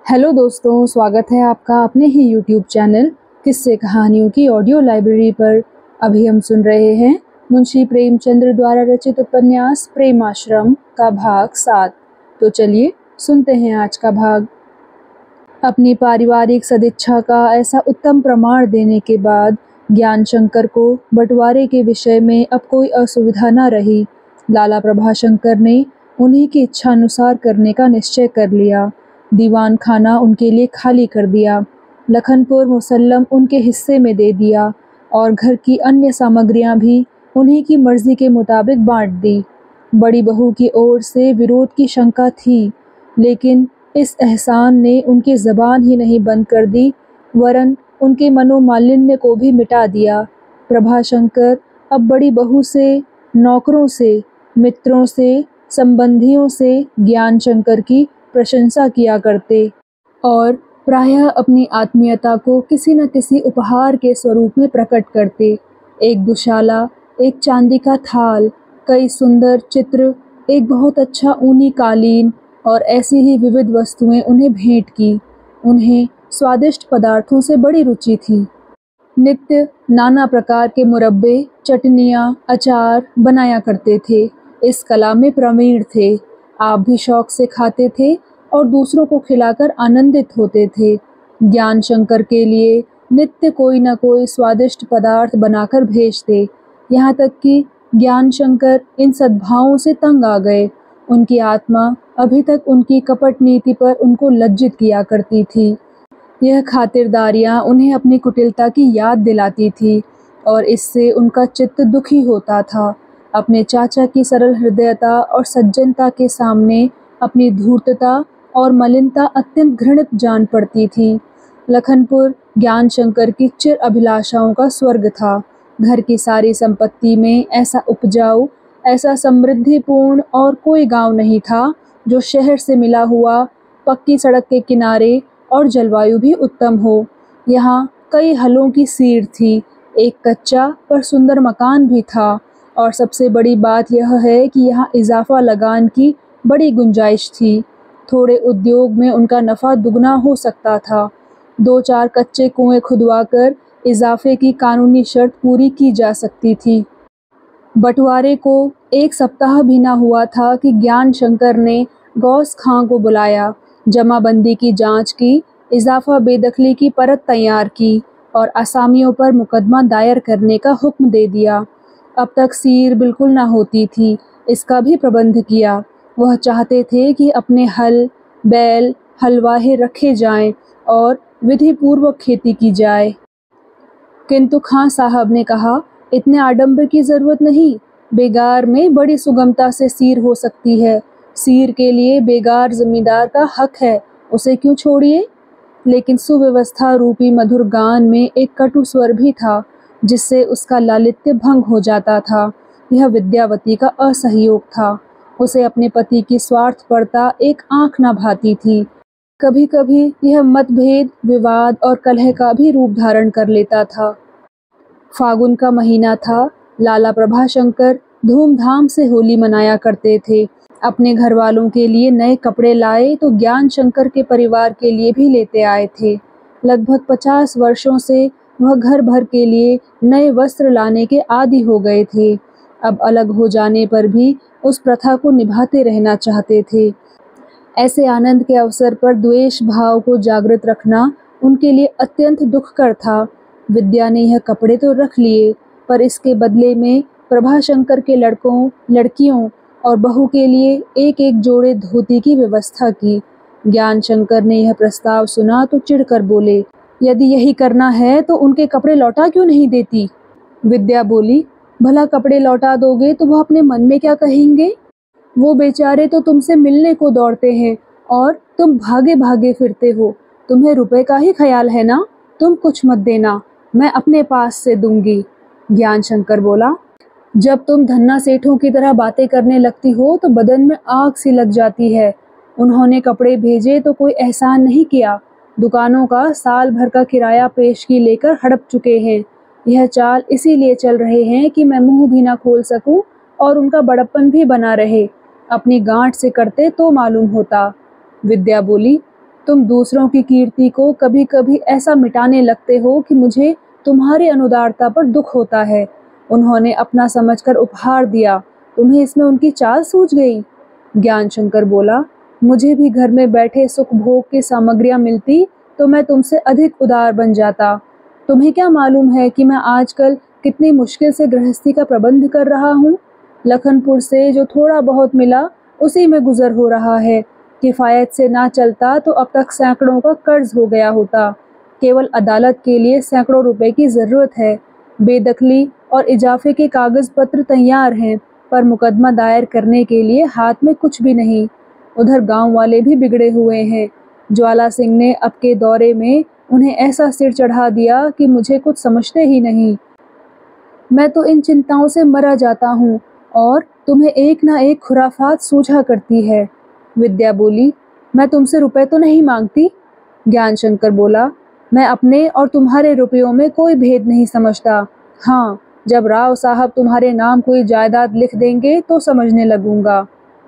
Hello दोस्तों, स्वागत है आपका अपने ही यूट्यूब चैनल किस्से कहानियों की ऑडियो लाइब्रेरी पर। अभी हम सुन रहे हैं मुंशी प्रेमचंद्र द्वारा रचित उपन्यास प्रेम आश्रम का भाग 7। तो चलिए सुनते हैं आज का भाग। अपनी पारिवारिक सदिच्छा का ऐसा उत्तम प्रमाण देने के बाद ज्ञान शंकर को बंटवारे के विषय में अब कोई असुविधा न रही। लाला प्रभाशंकर ने उन्हीं की इच्छानुसार करने का निश्चय कर लिया। दीवान खाना उनके लिए खाली कर दिया, लखनपुर मुसल्लम उनके हिस्से में दे दिया और घर की अन्य सामग्रियां भी उन्हीं की मर्जी के मुताबिक बांट दी। बड़ी बहू की ओर से विरोध की शंका थी, लेकिन इस एहसान ने उनकी ज़बान ही नहीं बंद कर दी, वरन उनके मनोमालिन्य को भी मिटा दिया। प्रभाशंकर अब बड़ी बहू से, नौकरों से, मित्रों से, संबंधियों से ज्ञान शंकर की प्रशंसा किया करते और प्रायः अपनी आत्मीयता को किसी न किसी उपहार के स्वरूप में प्रकट करते। एक दुशाला, एक चांदी का थाल, कई सुंदर चित्र, एक बहुत अच्छा ऊनी कालीन और ऐसी ही विविध वस्तुएं उन्हें भेंट की। उन्हें स्वादिष्ट पदार्थों से बड़ी रुचि थी। नित्य नाना प्रकार के मुरब्बे, चटनियाँ, अचार बनाया करते थे। इस कला में प्रवीण थे। आप भी शौक से खाते थे और दूसरों को खिलाकर आनंदित होते थे। ज्ञान शंकर के लिए नित्य कोई न कोई स्वादिष्ट पदार्थ बनाकर भेजते। यहाँ तक कि ज्ञान शंकर इन सद्भावों से तंग आ गए। उनकी आत्मा अभी तक उनकी कपट नीति पर उनको लज्जित किया करती थी। यह खातिरदारियां उन्हें अपनी कुटिलता की याद दिलाती थी और इससे उनका चित्त दुखी होता था। अपने चाचा की सरल हृदयता और सज्जनता के सामने अपनी धूर्तता और मलिनता अत्यंत घृणित जान पड़ती थी। लखनपुर ज्ञान शंकर की चिर अभिलाषाओं का स्वर्ग था। घर की सारी संपत्ति में ऐसा उपजाऊ, ऐसा समृद्धिपूर्ण और कोई गांव नहीं था जो शहर से मिला हुआ, पक्की सड़क के किनारे और जलवायु भी उत्तम हो। यहाँ कई हलों की सीढ़ थी, एक कच्चा पर सुंदर मकान भी था और सबसे बड़ी बात यह है कि यहाँ इजाफा लगान की बड़ी गुंजाइश थी। थोड़े उद्योग में उनका नफ़ा दुगना हो सकता था। 2-4 कच्चे कुएं खुदवाकर इजाफे की कानूनी शर्त पूरी की जा सकती थी। बंटवारे को 1 सप्ताह भी न हुआ था कि ज्ञान शंकर ने गौस खां को बुलाया, जमाबंदी की जांच की, इजाफा बेदखली की परत तैयार की और असामियों पर मुकदमा दायर करने का हुक्म दे दिया। अब तक सीर बिल्कुल न होती थी, इसका भी प्रबंध किया। वह चाहते थे कि अपने हल, बैल, हलवाहे रखे जाएं और विधि पूर्वक खेती की जाए। किंतु खां साहब ने कहा, इतने आडंबर की जरूरत नहीं, बेगार में बड़ी सुगमता से सीर हो सकती है। सीर के लिए बेगार जमींदार का हक है, उसे क्यों छोड़िए। लेकिन सुव्यवस्था रूपी मधुर गान में एक कटु स्वर भी था, जिससे उसका लालित्य भंग हो जाता था। यह विद्यावती का असहयोग था। उसे अपने पति की स्वार्थपरता एक आंख न भाती थी। कभी कभी यह मतभेद, विवाद और कलह का भी रूप धारण कर लेता था। फागुन का महीना था। लाला प्रभाशंकर धूमधाम से होली मनाया करते थे। अपने घर वालों के लिए नए कपड़े लाए तो ज्ञान शंकर के परिवार के लिए भी लेते आए थे। लगभग 50 वर्षों से वह घर भर के लिए नए वस्त्र लाने के आदी हो गए थे। अब अलग हो जाने पर भी उस प्रथा को निभाते रहना चाहते थे। ऐसे आनंद के अवसर पर द्वेष भाव को जागृत रखना उनके लिए अत्यंत दुखकर था। विद्या ने यह कपड़े तो रख लिए, पर इसके बदले में प्रभाशंकर के लड़कों, लड़कियों और बहू के लिए एक एक जोड़े धोती की व्यवस्था की। ज्ञान शंकर ने यह प्रस्ताव सुना तो चिढ़कर बोले, यदि यही करना है तो उनके कपड़े लौटा क्यों नहीं देती। विद्या बोली, भला कपड़े लौटा दोगे तो वो अपने मन में क्या कहेंगे। वो बेचारे तो तुमसे मिलने को दौड़ते हैं और तुम भागे भागे फिरते हो। तुम्हें रुपए का ही ख्याल है ना। तुम कुछ मत देना, मैं अपने पास से दूंगी। ज्ञान शंकर बोला, जब तुम धन्ना सेठों की तरह बातें करने लगती हो तो बदन में आग सी लग जाती है। उन्होंने कपड़े भेजे तो कोई एहसान नहीं किया। दुकानों का साल भर का किराया पेशगी लेकर हड़प चुके हैं। यह चाल इसीलिए चल रहे हैं कि मैं मुंह भी ना खोल सकूं और उनका बड़प्पन भी बना रहे। अपनी गांठ से करते तो मालूम होता। विद्या बोली, तुम दूसरों की कीर्ति को कभी कभी ऐसा मिटाने लगते हो कि मुझे तुम्हारी अनुदारता पर दुख होता है। उन्होंने अपना समझकर उपहार दिया, तुम्हें इसमें उनकी चाल सूझ गई। ज्ञानशंकर बोला, मुझे भी घर में बैठे सुख भोग की सामग्रियां मिलती तो मैं तुमसे अधिक उदार बन जाता। तुम्हें क्या मालूम है कि मैं आजकल कितनी मुश्किल से गृहस्थी का प्रबंध कर रहा हूँ। लखनपुर से जो थोड़ा बहुत मिला उसी में गुजर हो रहा है। किफायत से ना चलता तो अब तक सैकड़ों का कर्ज हो गया होता। केवल अदालत के लिए सैकड़ों रुपए की जरूरत है। बेदखली और इजाफे के कागज पत्र तैयार हैं, पर मुकदमा दायर करने के लिए हाथ में कुछ भी नहीं। उधर गांव वाले भी बिगड़े हुए हैं। ज्वाला सिंह ने अब के दौरे में उन्हें ऐसा सिर चढ़ा दिया कि मुझे कुछ समझते ही नहीं। मैं तो इन चिंताओं से मरा जाता हूँ और तुम्हें एक ना एक खुराफात सूझा करती है। विद्या बोली, मैं तुमसे रुपए तो नहीं मांगती। ज्ञानशंकर बोला, मैं अपने और तुम्हारे रुपयों में कोई भेद नहीं समझता। हाँ, जब राव साहब तुम्हारे नाम कोई जायदाद लिख देंगे तो समझने लगूंगा।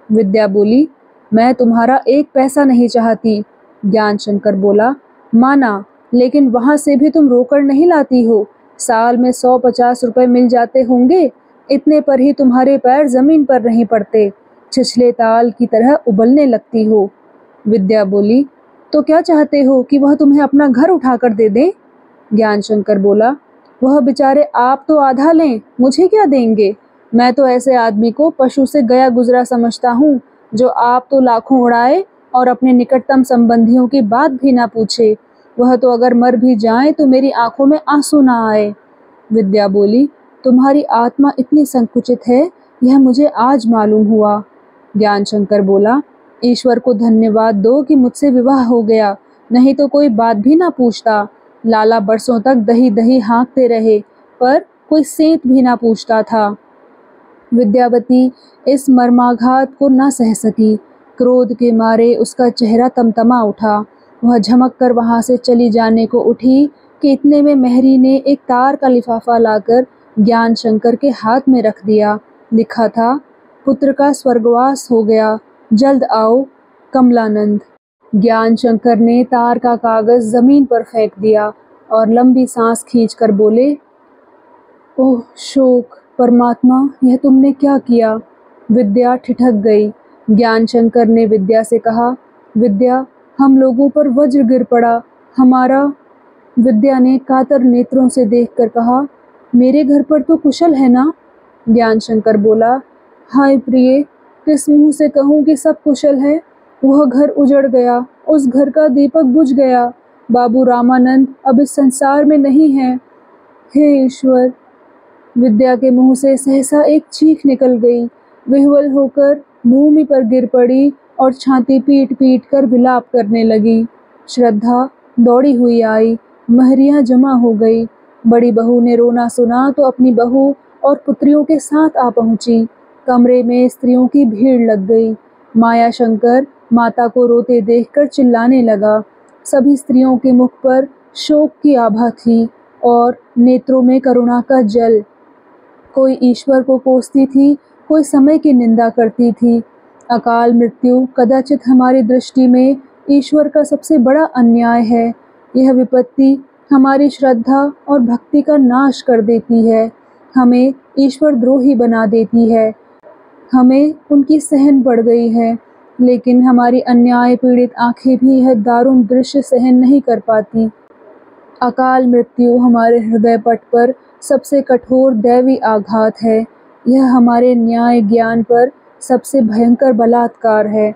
विद्या बोली, मैं तुम्हारा एक पैसा नहीं चाहती। ज्ञानशंकर बोला, माना, लेकिन वहां से भी तुम रोकड़ नहीं लाती हो। साल में 150 रुपए मिल जाते होंगे, इतने पर ही तुम्हारे पैर जमीन पर नहीं पड़ते। छिछले ताल की तरह उबलने लगती हो। विद्या बोली, तो क्या चाहते हो कि वह तुम्हें अपना घर उठाकर दे दे? ज्ञानशंकर बोला, वह बेचारे आप तो आधा लें, मुझे क्या देंगे? मैं तो ऐसे आदमी को पशु से गया गुजरा समझता हूँ, जो आप तो लाखों उड़ाए और अपने निकटतम संबंधियों की बात भी ना पूछे। वह तो अगर मर भी जाए तो मेरी आंखों में आंसू ना आए। विद्या बोली, तुम्हारी आत्मा इतनी संकुचित है, यह मुझे आज मालूम हुआ। ज्ञानशंकर बोला, ईश्वर को धन्यवाद दो कि मुझसे विवाह हो गया, नहीं तो कोई बात भी ना पूछता। लाला बरसों तक दही दही हाँकते रहे, पर कोई सेंत भी ना पूछता था। विद्यावती इस मर्माघात को न सह सकी। क्रोध के मारे उसका चेहरा तमतमा उठा। वह झमक कर वहां से चली जाने को उठी कि इतने में मेहरी ने एक तार का लिफाफा लाकर ज्ञानशंकर के हाथ में रख दिया। लिखा था, पुत्र का स्वर्गवास हो गया, जल्द आओ, कमलानंद। ज्ञानशंकर ने तार का कागज जमीन पर फेंक दिया और लंबी सांस खींचकर बोले, ओह शोक, परमात्मा, यह तुमने क्या किया? विद्या ठिठक गई। ज्ञानशंकर ने विद्या से कहा, विद्या, हम लोगों पर वज्र गिर पड़ा, हमारा। विद्या ने कातर नेत्रों से देखकर कहा, मेरे घर पर तो कुशल है ना? ज्ञानशंकर बोला, हाय प्रिय, किस मुंह से कहूँ कि सब कुशल है। वह घर उजड़ गया, उस घर का दीपक बुझ गया। बाबू रामानंद अब इस संसार में नहीं है। हे ईश्वर। विद्या के मुंह से सहसा एक चीख निकल गई। विह्वल होकर भूमि पर गिर पड़ी और छाती पीट पीट कर विलाप करने लगी। श्रद्धा दौड़ी हुई आई, महरियां जमा हो गई। बड़ी बहू ने रोना सुना तो अपनी बहू और पुत्रियों के साथ आ पहुंची। कमरे में स्त्रियों की भीड़ लग गई। माया शंकर माता को रोते देखकर चिल्लाने लगा। सभी स्त्रियों के मुख पर शोक की आभा थी और नेत्रों में करुणा का जल। कोई ईश्वर को कोसती थी, कोई समय की निंदा करती थी। अकाल मृत्यु कदाचित हमारी दृष्टि में ईश्वर का सबसे बड़ा अन्याय है। यह विपत्ति हमारी श्रद्धा और भक्ति का नाश कर देती है, हमें ईश्वर द्रोही बना देती है। हमें उनकी सहन बढ़ गई है, लेकिन हमारी अन्याय पीड़ित आंखें भी यह दारुण दृश्य सहन नहीं कर पाती। अकाल मृत्यु हमारे हृदय पट पर सबसे कठोर दैवी आघात है। यह हमारे न्याय ज्ञान पर सबसे भयंकर बलात्कार है।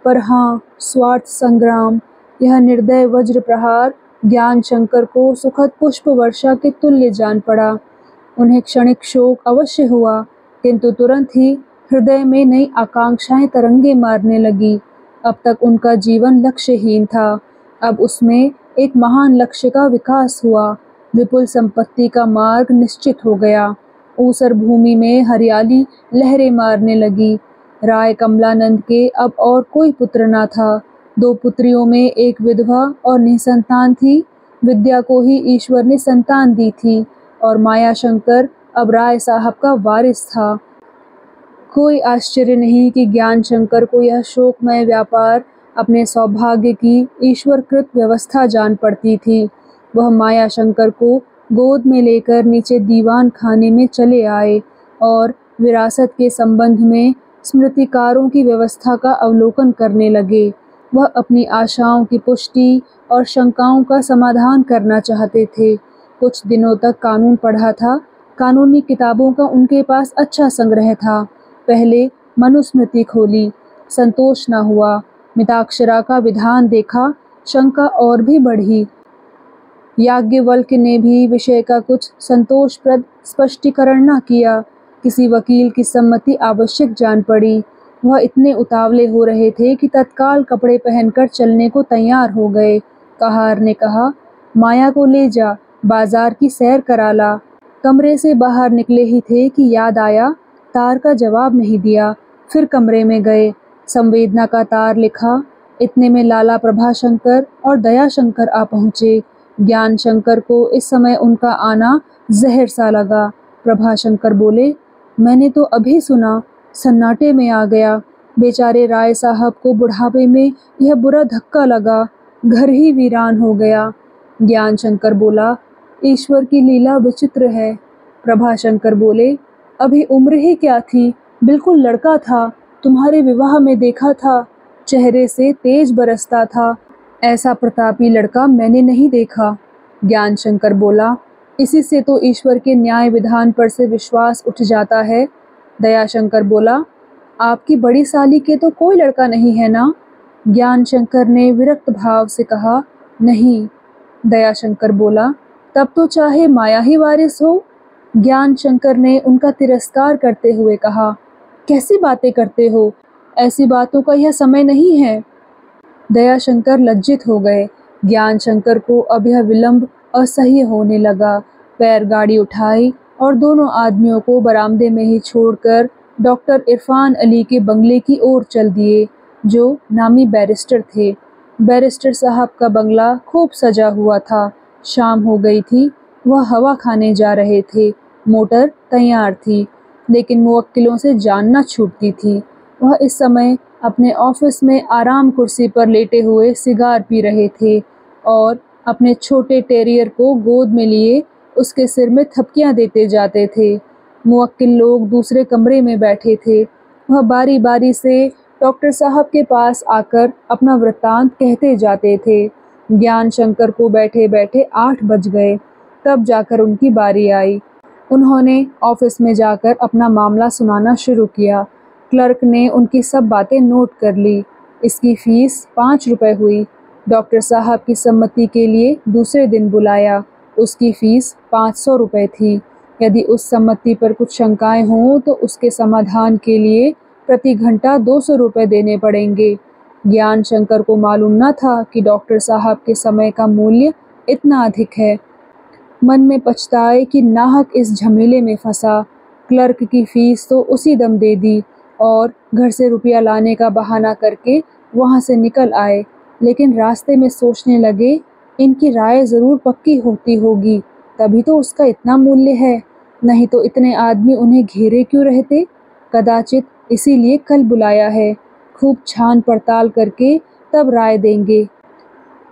पर हाँ, स्वार्थ संग्राम, यह निर्दय वज्र प्रहार ज्ञानशंकर को सुखद पुष्प वर्षा के तुल्य जान पड़ा। उन्हें क्षणिक शोक अवश्य हुआ, किंतु तुरंत ही हृदय में नई आकांक्षाएं तरंगे मारने लगी। अब तक उनका जीवन लक्ष्यहीन था, अब उसमें एक महान लक्ष्य का विकास हुआ। विपुल संपत्ति का मार्ग निश्चित हो गया। ऊसर भूमि में हरियाली लहरें मारने लगी। राय कमलानंद के अब और कोई पुत्र न था। 2 पुत्रियों में एक विधवा और निसंतान थी। विद्या को ही ईश्वर ने संतान दी थी और माया शंकर अब राय साहब का वारिस था। कोई आश्चर्य नहीं कि ज्ञान शंकर को यह शोकमय व्यापार अपने सौभाग्य की ईश्वरकृत व्यवस्था जान पड़ती थी। वह माया शंकर को गोद में लेकर नीचे दीवान खाने में चले आए और विरासत के संबंध में स्मृतिकारों की व्यवस्था का अवलोकन करने लगे। वह अपनी आशाओं की पुष्टि और शंकाओं का समाधान करना चाहते थे। कुछ दिनों तक कानून पढ़ा था। कानूनी किताबों का उनके पास अच्छा संग्रह था। पहले मनुस्मृति खोली, संतोष न हुआ। मिताक्षरा का विधान देखा, शंका और भी बढ़ी। याज्ञवल्क्य ने भी विषय का कुछ संतोषप्रद स्पष्टीकरण न किया। किसी वकील की सम्मति आवश्यक जान पड़ी। वह इतने उतावले हो रहे थे कि तत्काल कपड़े पहनकर चलने को तैयार हो गए। कहार ने कहा, माया को ले जा, बाजार की सैर करा ला। कमरे से बाहर निकले ही थे कि याद आया, तार का जवाब नहीं दिया। फिर कमरे में गए, संवेदना का तार लिखा। इतने में लाला प्रभाशंकर और दयाशंकर आ पहुँचे। ज्ञान शंकर को इस समय उनका आना जहर सा लगा। प्रभाशंकर बोले, मैंने तो अभी सुना, सन्नाटे में आ गया। बेचारे राय साहब को बुढ़ापे में यह बुरा धक्का लगा, घर ही वीरान हो गया। ज्ञान शंकर बोला, ईश्वर की लीला विचित्र है। प्रभाशंकर बोले, अभी उम्र ही क्या थी, बिल्कुल लड़का था। तुम्हारे विवाह में देखा था, चेहरे से तेज बरसता था। ऐसा प्रतापी लड़का मैंने नहीं देखा। ज्ञान शंकर बोला, इसी से तो ईश्वर के न्याय विधान पर से विश्वास उठ जाता है। दयाशंकर बोला, आपकी बड़ी साली के तो कोई लड़का नहीं है ना? ज्ञान शंकर ने विरक्त भाव से कहा, नहीं। दयाशंकर बोला, तब तो चाहे माया ही वारिस हो। ज्ञान शंकर ने उनका तिरस्कार करते हुए कहा, कैसी बातें करते हो, ऐसी बातों का यह समय नहीं है। दयाशंकर लज्जित हो गए। ज्ञान शंकर को अब यह विलंब असह्य होने लगा। पैर गाड़ी उठाई और दोनों आदमियों को बरामदे में ही छोड़कर डॉक्टर इरफान अली के बंगले की ओर चल दिए, जो नामी बैरिस्टर थे। बैरिस्टर साहब का बंगला खूब सजा हुआ था। शाम हो गई थी। वह हवा खाने जा रहे थे। मोटर तैयार थी, लेकिन मुवक्किलों से जान न छूटती थी। वह इस समय अपने ऑफिस में आराम कुर्सी पर लेटे हुए सिगार पी रहे थे और अपने छोटे टेरियर को गोद में लिए उसके सिर में थपकियां देते जाते थे। मुवक्किल लोग दूसरे कमरे में बैठे थे। वह बारी बारी से डॉक्टर साहब के पास आकर अपना वृत्तांत कहते जाते थे। ज्ञान शंकर को बैठे बैठे 8 बज गए। तब जाकर उनकी बारी आई। उन्होंने ऑफिस में जाकर अपना मामला सुनाना शुरू किया। क्लर्क ने उनकी सब बातें नोट कर ली। इसकी फीस 5 रुपए हुई। डॉक्टर साहब की सम्मति के लिए दूसरे दिन बुलाया। उसकी फीस 500 रुपए थी। यदि उस सम्मति पर कुछ शंकाएं हों तो उसके समाधान के लिए प्रति घंटा 200 रुपए देने पड़ेंगे। ज्ञान शंकर को मालूम न था कि डॉक्टर साहब के समय का मूल्य इतना अधिक है। मन में पछताए कि नाहक इस झमेले में फंसा। क्लर्क की फीस तो उसी दम दे दी और घर से रुपया लाने का बहाना करके वहाँ से निकल आए। लेकिन रास्ते में सोचने लगे, इनकी राय ज़रूर पक्की होती होगी, तभी तो उसका इतना मूल्य है, नहीं तो इतने आदमी उन्हें घेरे क्यों रहते। कदाचित इसीलिए कल बुलाया है। खूब छान पड़ताल करके तब राय देंगे।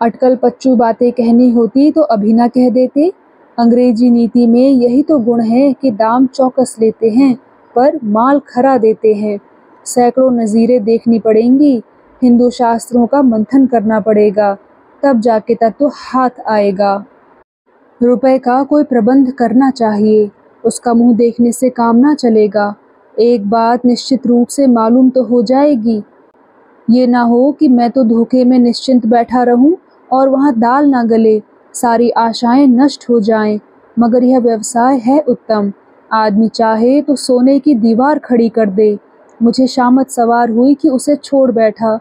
अटकल पच्चू बातें कहनी होती तो अभी ना कह देते। अंग्रेजी नीति में यही तो गुण है कि दाम चौकस लेते हैं पर माल खरा देते हैं। सैकड़ों नज़ीरें देखनी पड़ेंगी, हिंदू शास्त्रों का मंथन करना पड़ेगा, तब जाके तत्व हाथ आएगा। रुपए का कोई प्रबंध करना चाहिए, उसका मुंह देखने से काम ना चलेगा। एक बात निश्चित रूप से मालूम तो हो जाएगी, ये ना हो कि मैं तो धोखे में निश्चिंत बैठा रहूं और वहाँ दाल ना गले, सारी आशाएं नष्ट हो जाएं। मगर यह व्यवसाय है उत्तम, आदमी चाहे तो सोने की दीवार खड़ी कर दे। मुझे शामत सवार हुई कि उसे छोड़ बैठा,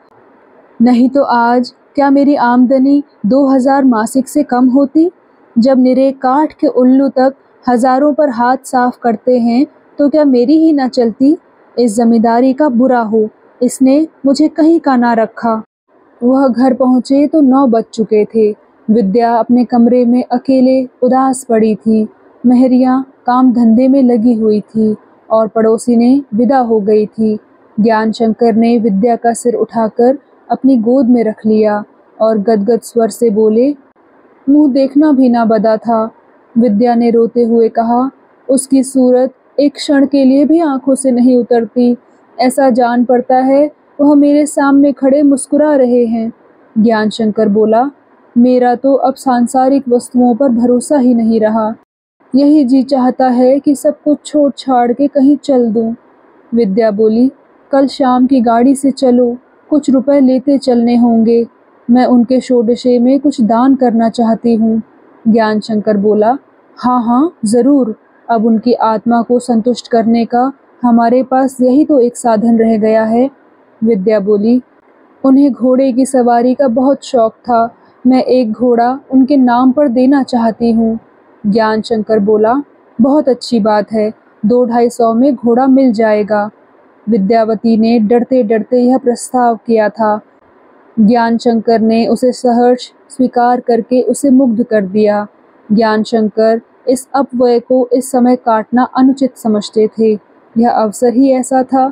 नहीं तो आज क्या मेरी आमदनी 2000 मासिक से कम होती। जब निरे काठ के उल्लू तक हजारों पर हाथ साफ करते हैं तो क्या मेरी ही न चलती। इस जमींदारी का बुरा हो, इसने मुझे कहीं का ना रखा। वह घर पहुँचे तो 9 बज चुके थे। विद्या अपने कमरे में अकेले उदास पड़ी थी। मेहरियाँ काम धंधे में लगी हुई थी और पड़ोसी ने विदा हो गई थी। ज्ञान शंकर ने विद्या का सिर उठाकर अपनी गोद में रख लिया और गदगद स्वर से बोले, मुंह देखना भी ना बदा था। विद्या ने रोते हुए कहा, उसकी सूरत एक क्षण के लिए भी आंखों से नहीं उतरती। ऐसा जान पड़ता है वह मेरे सामने खड़े मुस्कुरा रहे हैं। ज्ञानशंकर बोला, मेरा तो अब सांसारिक वस्तुओं पर भरोसा ही नहीं रहा। यही जी चाहता है कि सब कुछ छोड़ छाड़ के कहीं चल दूं। विद्या बोली, कल शाम की गाड़ी से चलो, कुछ रुपए लेते चलने होंगे। मैं उनके षोडशे में कुछ दान करना चाहती हूँ। ज्ञानशंकर बोला, हाँ हाँ ज़रूर, अब उनकी आत्मा को संतुष्ट करने का हमारे पास यही तो एक साधन रह गया है। विद्या बोली, उन्हें घोड़े की सवारी का बहुत शौक था। मैं एक घोड़ा उनके नाम पर देना चाहती हूँ। ज्ञानशंकर बोला, बहुत अच्छी बात है, 2-250 में घोड़ा मिल जाएगा। विद्यावती ने डरते डरते यह प्रस्ताव किया था। ज्ञानशंकर ने उसे सहर्ष स्वीकार करके उसे मुग्ध कर दिया। ज्ञानशंकर इस अपव्यय को इस समय काटना अनुचित समझते थे। यह अवसर ही ऐसा था।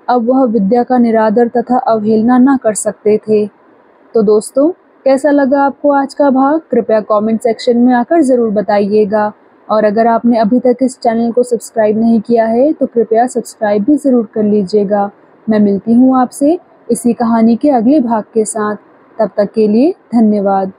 अब वह विद्या का निरादर तथा अवहेलना न कर सकते थे। तो दोस्तों, कैसा लगा आपको आज का भाग? कृपया कमेंट सेक्शन में आकर ज़रूर बताइएगा। और अगर आपने अभी तक इस चैनल को सब्सक्राइब नहीं किया है तो कृपया सब्सक्राइब भी ज़रूर कर लीजिएगा। मैं मिलती हूँ आपसे इसी कहानी के अगले भाग के साथ। तब तक के लिए धन्यवाद।